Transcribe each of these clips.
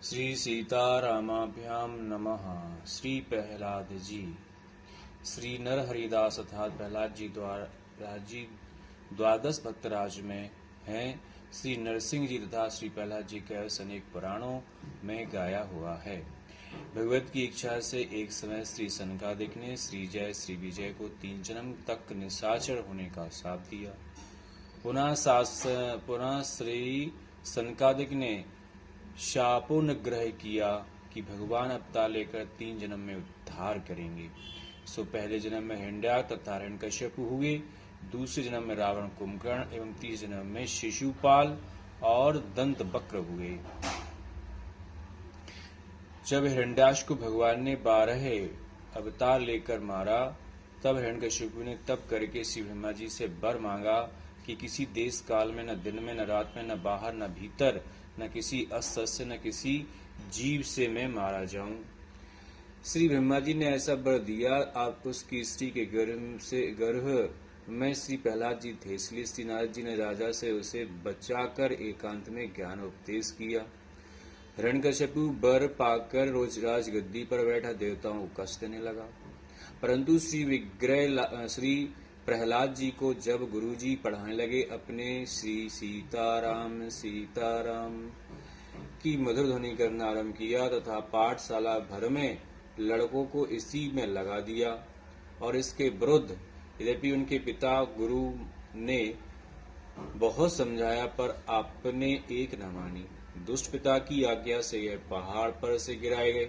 श्री सीतारामाभ्याम नमः। श्री प्रहलाद जी। श्री नर हरिदास अर्थात प्रहलाद जी द्वादश भक्तराज में हैं। श्री नरसिंह जी तथा श्री प्रहलाद जी का अनेक पुराणों में गाया हुआ है। भगवत की इच्छा से एक समय श्री सनकादिक ने श्री जय श्री विजय को 3 जन्म तक निशाचर होने का शाप दिया। पुनः श्री सनकादिक ने शापोन्नग्रह किया कि भगवान अवतार लेकर 3 जन्म में उद्धार करेंगे। सो पहले जन्म में हिरण्याक्ष तथा हिरण्यकश्यप हुए, दूसरे जन्म में रावण कुंभकर्ण एवं तीसरे जन्म में शिशुपाल और दंतवक्र हुए। जब हिरण्याक्ष को भगवान ने 12 अवतार लेकर मारा, तब हिरण्यकश्यप ने तप करके श्री ब्रह्मा जी से वर मांगा कि किसी देश काल में, न दिन में, न रात में, न बाहर, न भीतर, न किसी अस्त्र से, न किसी जीव से मैं मारा जाऊं। श्री ब्रह्मा जी ने ऐसा वर दिया। आप उसकी स्त्री के गर्भ में श्री प्रहलाद जी थे, इसलिए श्री नारद जी ने राजा से उसे बचाकर एकांत में ज्ञान उपदेश किया। हिरण्यकश्यप वर पाकर रोज राजगद्दी पर बैठा देवताओं को कष्ट देने लगा, परंतु श्री प्रहलाद जी को जब गुरुजी पढ़ाने लगे अपने श्री सीताराम सीताराम की मधुर ध्वनि करना आरंभ किया तथा पाठशाला भर में लड़कों को इसी में लगा दिया, और इसके विरुद्ध यद्यपि उनके पिता गुरु ने बहुत समझाया पर आपने एक न मानी। दुष्ट पिता की आज्ञा से यह पहाड़ पर से गिराए गए,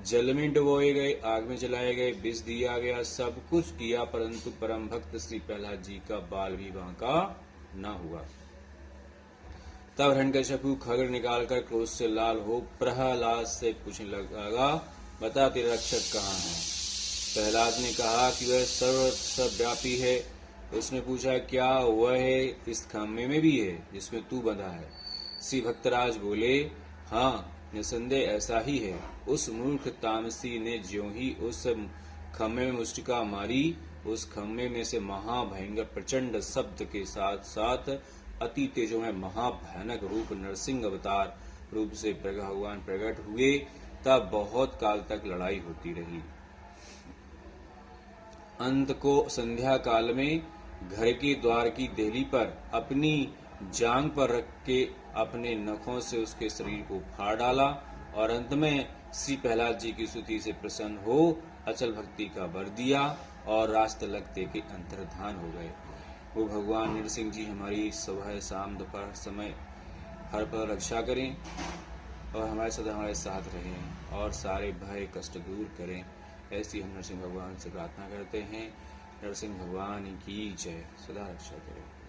जल में डुबोए गए, आग में जलाए गए, विष दिया गया, सब कुछ किया, परंतु परम भक्त श्री प्रहलाद जी का बाल भी बांका न हुआ। तब हिरण्यकश्यप खड्ग निकालकर क्रोध से लाल हो प्रहलाद से पूछने लगा, बता तेरा रक्षक कहाँ है? प्रहलाद ने कहा कि वह सर्वव्यापी है। उसने पूछा, क्या वह इस खम्भे में भी है जिसमें तू बंधा है? श्री भक्तराज बोले, हाँ निसंदेह ऐसा ही है। उस मूर्ख तामसी ने ज्यों ही उस खम्भे में मुष्टिका मारी, उस खम्भे में से महाभयंकर प्रचंड शब्द के साथ साथ अति तेजोमय महाभयानक रूप नरसिंह अवतार रूप से भगवान प्रकट हुए। तब बहुत काल तक लड़ाई होती रही। अंत को संध्या काल में घर के द्वार की देहली पर अपनी जांग पर रख के अपने नखों से उसके शरीर को फाड़ डाला, और अंत में श्री प्रहलाद जी की स्तुति से प्रसन्न हो अचल भक्ति का वर दिया और राजतिलक दे के अंतर्धान हो गए। वो भगवान नरसिंह जी हमारी सुबह शाम दोपहर समय हर पल रक्षा करें और हमारे सदा हमारे साथ रहें और सारे भय कष्ट दूर करें। ऐसी हम नरसिंह भगवान से प्रार्थना करते हैं। नरसिंह भगवान की जय। सदा रक्षा करें।